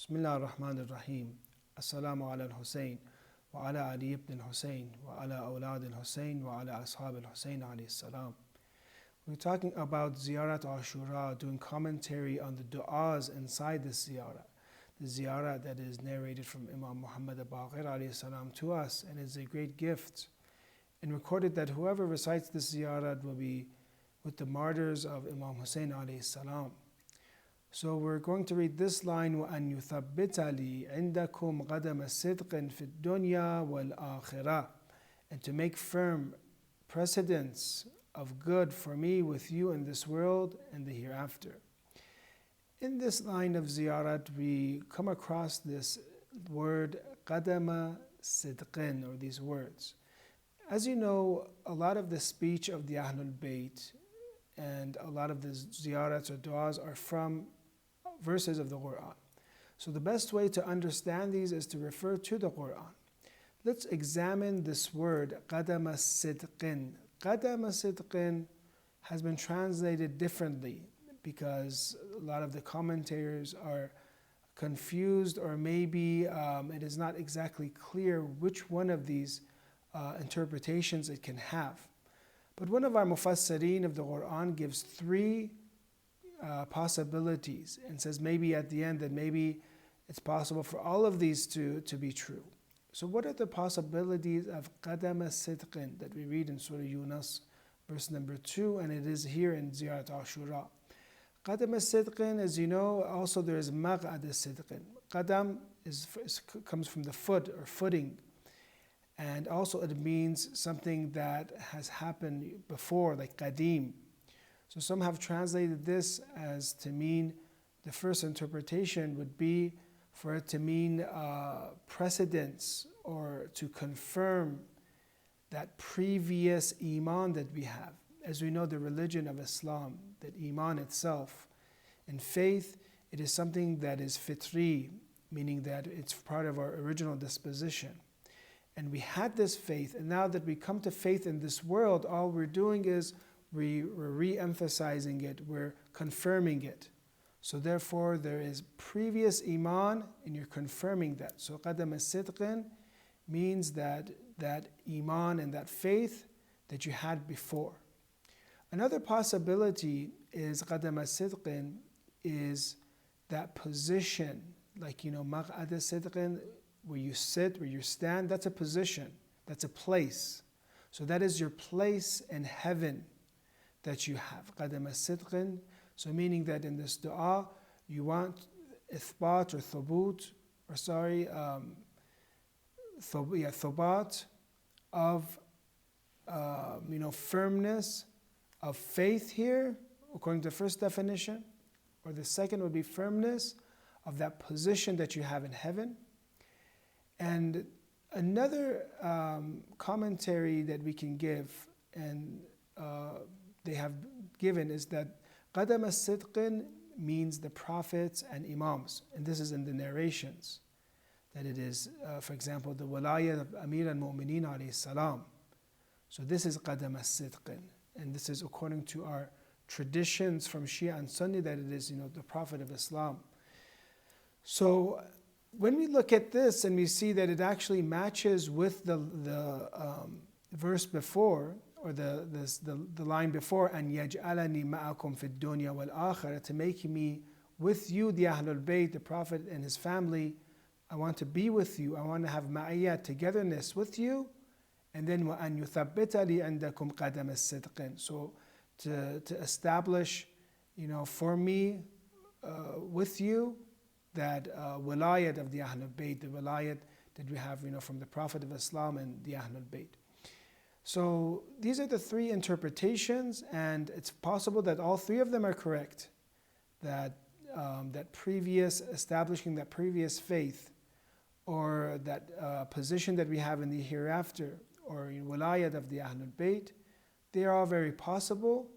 Bismillah ar-Rahman ar-Rahim. Assalamu ala al-Husayn wa ala Ali ibn al-Husayn wa ala awlad al-Husayn wa ala ashab al-Husayn alayhi salam. We're talking about Ziyarat Ashura, doing commentary on the du'as inside the ziyarah. The ziyarah that is narrated from Imam Muhammad al-Baqir alayhi salam to us, and is a great gift. And recorded that whoever recites this ziyarah will be with the martyrs of Imam Hussein alayhi salam. So we're going to read this line, وَأَن يُثَبِّتَ لِي عِنْدَكُمْ قَدَمَ صِدْقٍ فِي الدُّنْيَا وَالْآخِرَةِ, and to make firm precedents of good for me with you in this world and the hereafter. In this line of ziyarat, we come across this word قَدَمَ صِدْقٍ, or these words. As you know, a lot of the speech of the Ahlul Bayt and a lot of the ziyarats or du'as are from verses of the Quran. So the best way to understand these is to refer to the Quran. Let's examine this word, قَدَمَ صِدْقٍ. قَدَمَ صِدْقٍ has been translated differently because a lot of the commentators are confused, or maybe it is not exactly clear which one of these interpretations it can have. But one of our mufassirin of the Quran gives three possibilities and says maybe at the end that maybe it's possible for all of these to be true. So what are the possibilities of qadama sidqin that we read in Surah Yunus, verse number 2, and it is here in Ziyarat Ashura. Qadama sidqin, as you know, also there is maq'ad sidqin. Qadam comes from the foot or footing. And also it means something that has happened before, like qadim. So some have translated this as to mean, the first interpretation would be for it to mean precedence, or to confirm that previous iman that we have. As we know, the religion of Islam, that iman itself, in faith, it is something that is fitri, meaning that it's part of our original disposition. And we had this faith, and now that we come to faith in this world, all we're doing is we're re-emphasizing it, we're confirming it. So therefore, there is previous iman, and you're confirming that. So qadam as-sidqin means that iman and that faith that you had before. Another possibility is qadam as-sidqin is that position, like maq'ad as-sidqin, where you sit, where you stand, that's a position, that's a place. So that is your place in heaven that you have. قَدَمَ الصِّدْقٍ. So meaning that in this dua, you want ithbat or thubut, or thubat of firmness of faith here, according to the first definition. Or the second would be firmness of that position that you have in heaven. And another commentary that we can give, and they have given, is that qadam as-sidqin means the prophets and imams. And this is in the narrations, that it is, for example, the walayat of Amir al-Mu'mineen alayhi salam. So this is qadam as-sidqin. And this is according to our traditions from Shia and Sunni, that it is the Prophet of Islam. So when we look at this and we see that it actually matches with the verse before, or the line before, and يَجْعَلَنِي مَعَكُمْ فِي الدُّنْيَا وَالْآخِرَةِ, to make me with you, the Ahlul Bayt, the Prophet and his family. I want to be with you. I want to have ma'iyat, togetherness with you. And then وَأَن يُثَبِّتَ لِي عِنْدَكُمْ قَدَمَ الصِّدْقٍ. So to establish, for me, with you, that wilayat of the Ahlul Bayt, the wilayat that we have from the Prophet of Islam and the Ahlul Bayt. So these are the three interpretations, and it's possible that all three of them are correct. That establishing that previous faith, or that position that we have in the hereafter, or wilayat of the Ahlul Bayt, they are all very possible.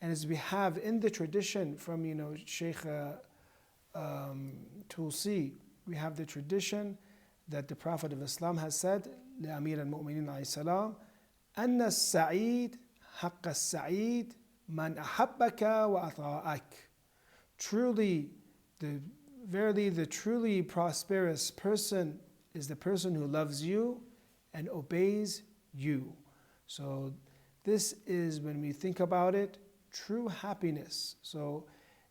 And as we have in the tradition from Shaykh Tulsi, we have the tradition that the Prophet of Islam has said, لأمير المؤمنين عليه السلام, أن السعيد حق السعيد من أحبك وأطاعك. Truly, the verily the truly prosperous person is the person who loves you and obeys you. So this is, when we think about it, true happiness. So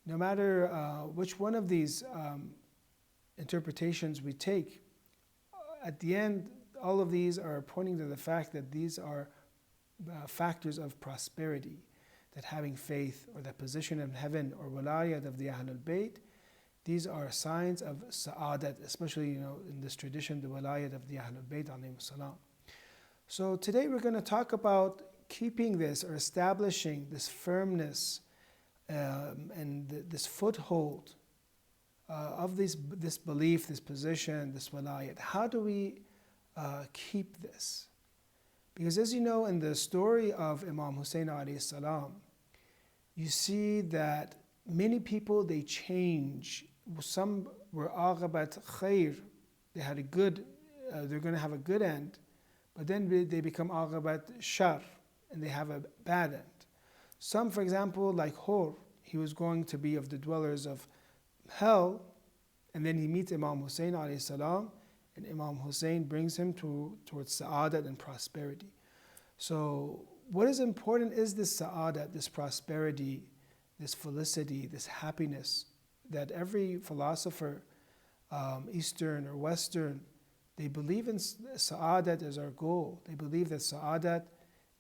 no matter which one of these interpretations we take, at the end, all of these are pointing to the fact that these are factors of prosperity, that having faith or that position in heaven or walayat of the Ahlul Bayt, these are signs of sa'adat, especially in this tradition, the walayat of the Ahlul Bayt alayhim salam. So today we're going to talk about keeping this or establishing this firmness and this foothold of this belief, this position, this walayat. How do we keep this? Because as you know, in the story of Imam Hussein alayhi salam, you see that many people, they change. Some were aghabat khair, they had a good, they're going to have a good end, but then they become aghabat shar, and they have a bad end. Some, for example, like Hur, he was going to be of the dwellers of hell, and then he meets Imam Hussein alayhi salam, and Imam Hussein brings him towards sa'adat and prosperity. So what is important is this sa'adat, this prosperity, this felicity, this happiness that every philosopher, Eastern or Western, they believe in sa'adat as our goal. They believe that sa'adat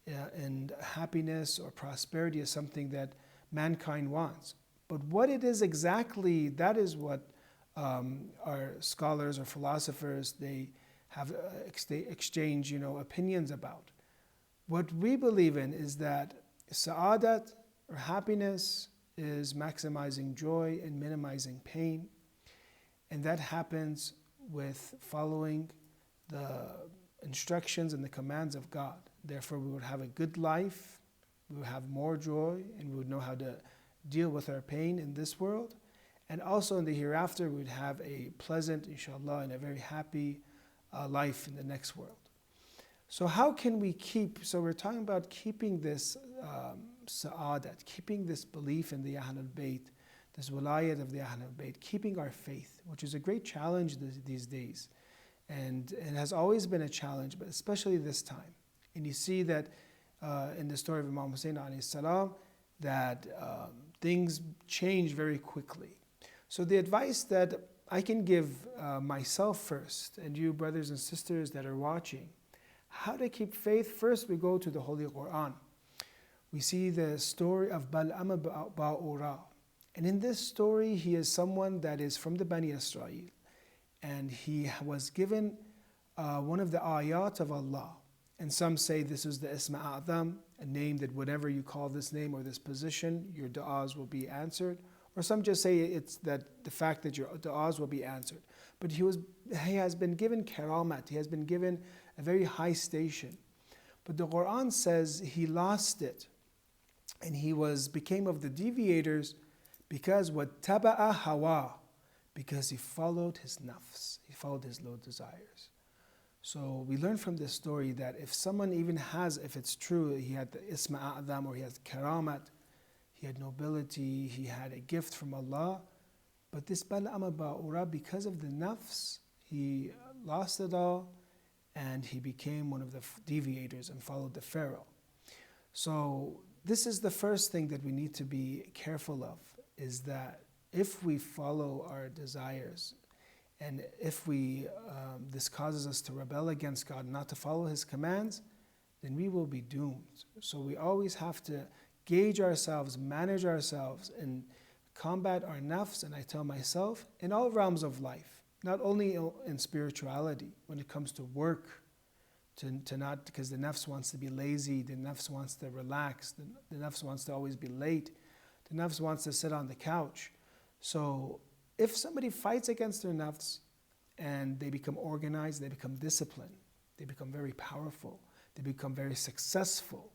and happiness or prosperity is something that mankind wants. But what it is exactly, that is what our scholars or philosophers, they have exchange opinions about. What we believe in is that sa'adat or happiness is maximizing joy and minimizing pain, and that happens with following the instructions and the commands of God. Therefore, we would have a good life, we would have more joy, and we would know how to deal with our pain in this world. And also in the hereafter, we would have a pleasant, inshallah, and a very happy life in the next world. So how can we keep, so we're talking about keeping this sa'adat, keeping this belief in the Ahlul Bayt, this walayat of the Ahlul Bayt, keeping our faith, which is a great challenge these days. And it has always been a challenge, but especially this time. And you see that in the story of Imam Hussein alayhi salam, that things change very quickly. So the advice that I can give myself first, and you brothers and sisters that are watching, how to keep faith, first we go to the Holy Quran. We see the story of Bal'am Ba'ura. And in this story, he is someone that is from the Bani Israel. And he was given one of the ayat of Allah. And some say this is the Isma A'zam, a name that whatever you call this name or this position, your du'as will be answered. Or some just say it's that the fact that your du'as will be answered. But he has been given karamat, he has been given a very high station. But the Quran says he lost it, and he became of the deviators because وَاتَّبَعَ hawa, because he followed his nafs, he followed his low desires. So we learn from this story that if someone even has, if it's true, he had the Isma A'zam or he has karamat, he had nobility, he had a gift from Allah, but this Bal'am Ba'ura, because of the nafs, he lost it all, and he became one of the deviators and followed the Pharaoh. So this is the first thing that we need to be careful of, is that if we follow our desires, and if this causes us to rebel against God, not to follow His commands, then we will be doomed. So we always have to gauge ourselves, manage ourselves, and combat our nafs, and I tell myself, in all realms of life. Not only in spirituality, when it comes to work, to not, because the nafs wants to be lazy, the nafs wants to relax, the nafs wants to always be late, the nafs wants to sit on the couch. So if somebody fights against their nafs and they become organized, they become disciplined, they become very powerful, they become very successful.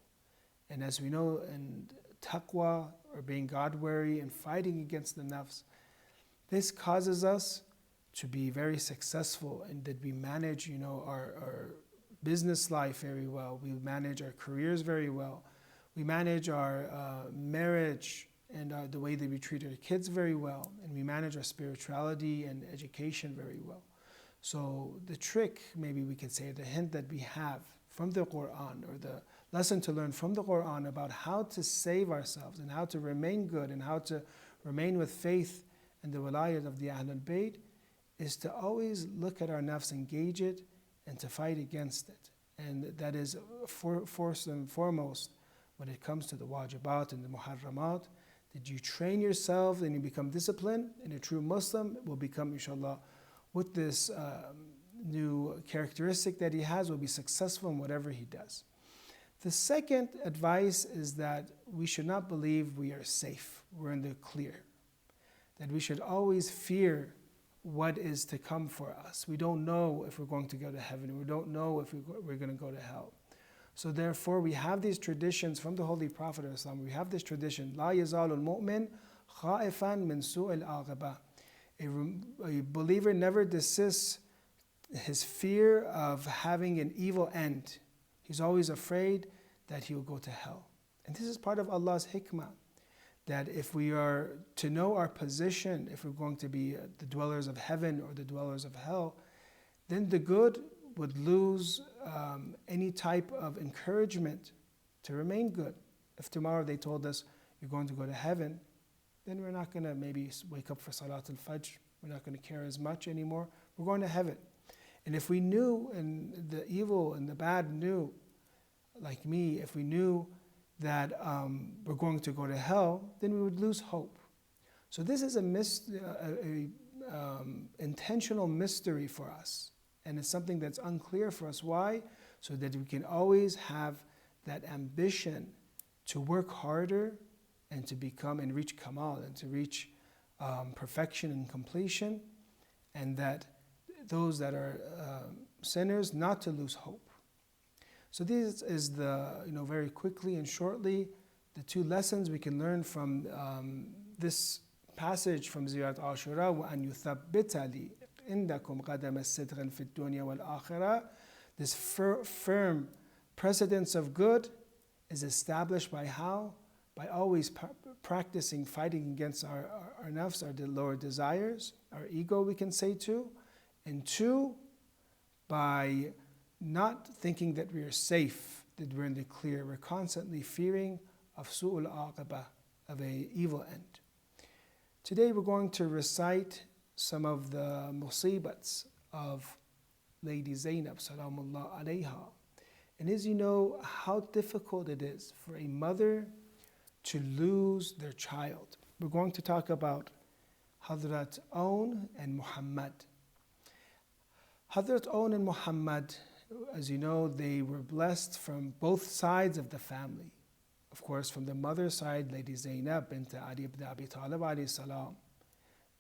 And as we know, in taqwa, or being God-wary and fighting against the nafs, this causes us to be very successful, and that we manage, our business life very well. We manage our careers very well. We manage our marriage and the way that we treat our kids very well, and we manage our spirituality and education very well. So the trick, maybe we could say, the hint that we have from the Quran, or the lesson to learn from the Quran about how to save ourselves and how to remain good and how to remain with faith in the wilayat of the Ahlul Bayt, is to always look at our nafs, engage it, and to fight against it. And that is first and foremost when it comes to the wajibat and the muharramat, that you train yourself and you become disciplined, and a true Muslim will become, inshallah, with this new characteristic that he has, will be successful in whatever he does. The second advice is that we should not believe we are safe, we're in the clear. That we should always fear what is to come for us. We don't know if we're going to go to heaven. We don't know if we're going to go to hell. So therefore, we have these traditions from the Holy Prophet of Islam. We have this tradition, لا يزال المؤمن خائفا من سوء العاقبة. A believer never desists his fear of having an evil end. He's always afraid that he will go to hell. And this is part of Allah's hikmah, that if we are to know our position, if we're going to be the dwellers of heaven or the dwellers of hell, then the good would lose any type of encouragement to remain good. If tomorrow they told us you're going to go to heaven, then we're not going to maybe wake up for Salat al-Fajr. We're not going to care as much anymore. We're going to heaven. And if we knew, and the evil and the bad knew, like me, if we knew that we're going to go to hell, then we would lose hope. So this is a intentional mystery for us. And it's something that's unclear for us. Why? So that we can always have that ambition to work harder and to become and reach kamal, and to reach perfection and completion, and that those that are sinners not to lose hope. So this is very quickly and shortly, the two lessons we can learn from this passage from Ziyarat Ashura, وَأَنْ يُثَبِّتَ لِي عِنْدَكُمْ قَدَمَ الصِّدْقٍ فِي الدُّنْيَا وَالْآخِرَةِ. This firm precedence of good is established by how? By always practicing, fighting against our nafs, our lower desires, our ego, we can say too. And two, by not thinking that we are safe, that we're in the clear. We're constantly fearing of su'ul aqaba, of an evil end. Today we're going to recite some of the musibats of Lady Zainab, salamullah alayha. And as you know, how difficult it is for a mother to lose their child. We're going to talk about Hazrat Aun and Muhammad. Hazrat Aun and Muhammad, as you know, they were blessed from both sides of the family. Of course, from the mother's side, Lady Zainab bint Ali ibn Abi Talib alayhi salam,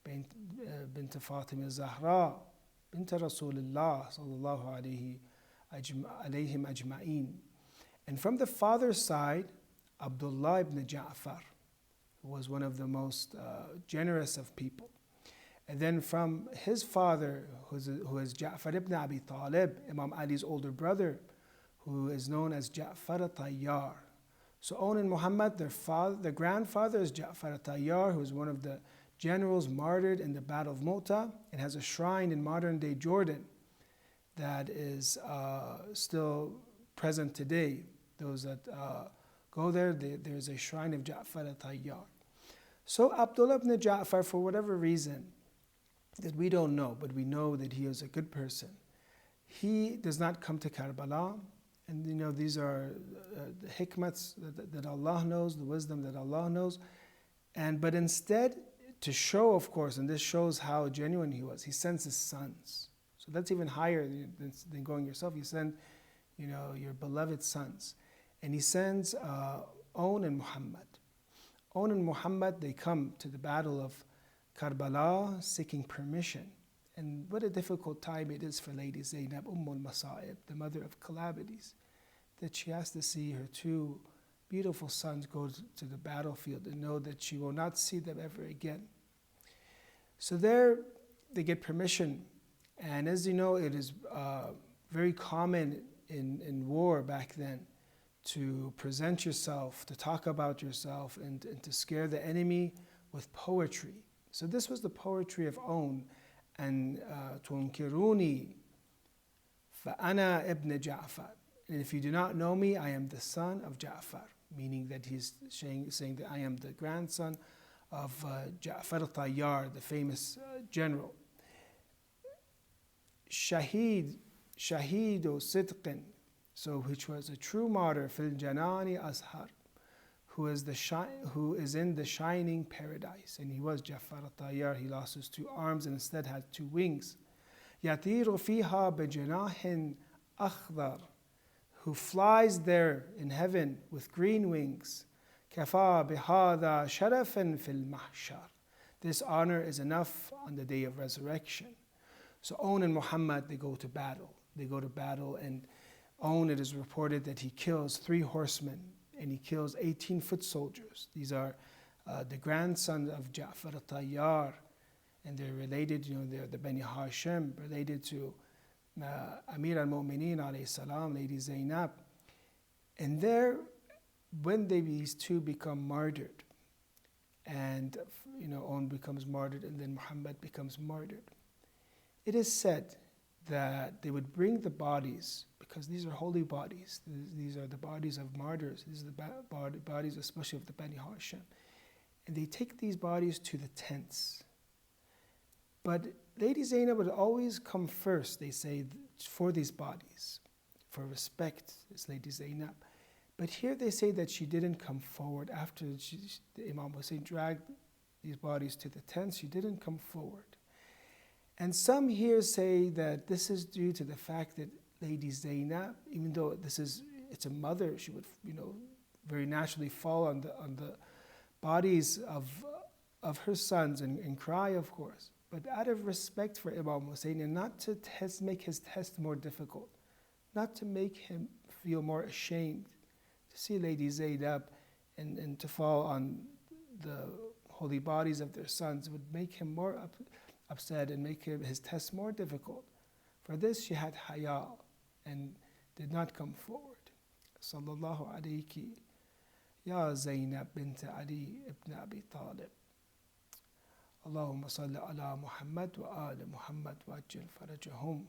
bint Fatima Zahra, bint Rasulullah sallallahu alayhim ajma'een. And from the father's side, Abdullah ibn Ja'far, who was one of the most generous of people. And then from his father, who is Ja'far ibn Abi Talib, Imam Ali's older brother, who is known as Ja'far al-Tayyar. So Aun and Muhammad, their grandfather is Ja'far al-Tayyar, who is one of the generals martyred in the Battle of Mu'tah, and has a shrine in modern-day Jordan that is still present today. Those that go there, there's a shrine of Ja'far al-Tayyar. So Abdullah ibn Ja'far, for whatever reason that we don't know, but we know that he is a good person, he does not come to Karbala. And these are the hikmats that Allah knows, the wisdom that Allah knows. But instead, to show, of course, and this shows how genuine he was, he sends his sons. So that's even higher than going yourself. You send, your beloved sons. And he sends Aun and Muhammad. Aun and Muhammad, they come to the battle of Karbala seeking permission. And what a difficult time it is for Lady Zainab, Masa'ib, the mother of calamities, that she has to see her two beautiful sons go to the battlefield and know that she will not see them ever again. So there they get permission. And as you know, it is very common in war back then to present yourself, to talk about yourself, and to scare the enemy with poetry. So this was the poetry of Own. And tunkiruni fa'ana ibn Ja'far. And if you do not know me, I am the son of Ja'far, meaning that he's saying that I am the grandson of Ja'far al-Tayyar, the famous general. Shaheedu Sidqin, so which was a true martyr, fil janani azhar, who is in the shining paradise. And he was Ja'far al-Tayyar. He lost his 2 arms and instead had 2 wings. Yatiru fiha bijanahin akhdar, who flies there in heaven with green wings. Kafa bihada sharafan fil mahshar. This honor is enough on the day of resurrection. So Own and Muhammad, they go to battle. And Own, it is reported that he kills 3 horsemen and he kills 18 foot soldiers. These are the grandsons of Ja'far al-Tayyar, and they're related, they're the Bani Hashim, related to Amir al-Mu'mineen alayhi salam, Lady Zainab. And there, when these 2 become martyred, and Own becomes martyred, and then Muhammad becomes martyred, it is said that they would bring the bodies, because these are holy bodies. These are the bodies of martyrs. These are the bodies especially of the Bani Hashim. And they take these bodies to the tents. But Lady Zainab would always come first, they say, for these bodies, for respect, is Lady Zainab. But here they say that she didn't come forward after Imam Hussein dragged these bodies to the tents. She didn't come forward. And some here say that this is due to the fact that Lady Zainab, even though it's a mother, she would very naturally fall on the bodies of her sons and cry, of course. But out of respect for Imam Hussein, and not to make his test more difficult, not to make him feel more ashamed, to see Lady Zainab and to fall on the holy bodies of their sons would make him more upset and make his test more difficult. For this, she had haya and did not come forward. Sallallahu alayki, ya Zainab bint Ali ibn Abi Talib. Allahumma salli ala Muhammad wa ala Muhammad wa ajil farajahum.